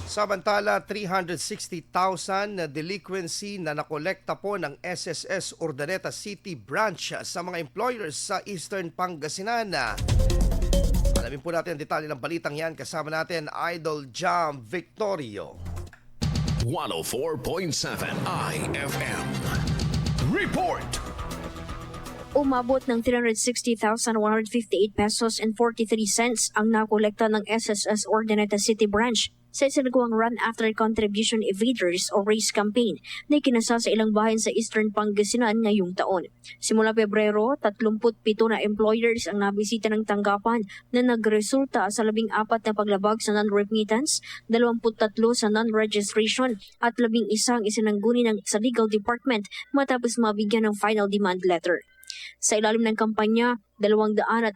Samantala, 360,000 na delinquency na nakolekta po ng SSS Urdaneta City Branch sa mga employers sa Eastern Pangasinan. Alamin po natin ang detalye ng balitang yan. Kasama natin Idol Jam Victorio. 104.7 IFM Report. Umabot ng 360,158 pesos and 43 cents ang nakolekta ng SSS Urdaneta City Branch sa isinagawang Run After Contribution Evaders o RACE campaign na ikinasa sa ilang bayan sa Eastern Pangasinan ngayong taon. Simula Pebrero, 37 na employers ang nabisita ng tanggapan na nagresulta sa 14 na paglabag sa non-remittance, 23 sa non-registration at 11 isinangguni sa legal department matapos mabigyan ng final demand letter. Sa ilalim ng kampanya, 243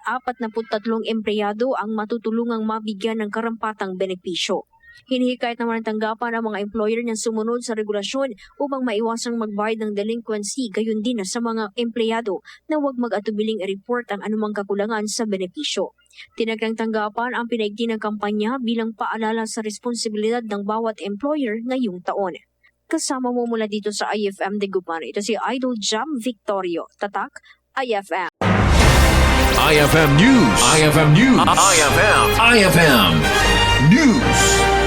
empleyado ang matutulungang mabigyan ng karampatang benepisyo. Hinihikayat naman ng tanggapan ang mga employer na sumunod sa regulasyon upang maiwasang magbayad ng delinquency, gayon din sa mga empleyado na huwag mag-atubiling i-report ang anumang kakulangan sa benepisyo. Tinag ng tanggapan ang pinaigting ng kampanya bilang paalala sa responsibilidad ng bawat employer ngayong taon. Kasama mo mula dito sa IFM de Guzman. Ito si Idol Jam Victorio. Tatak, IFM. IFM News. IFM News. IFM News.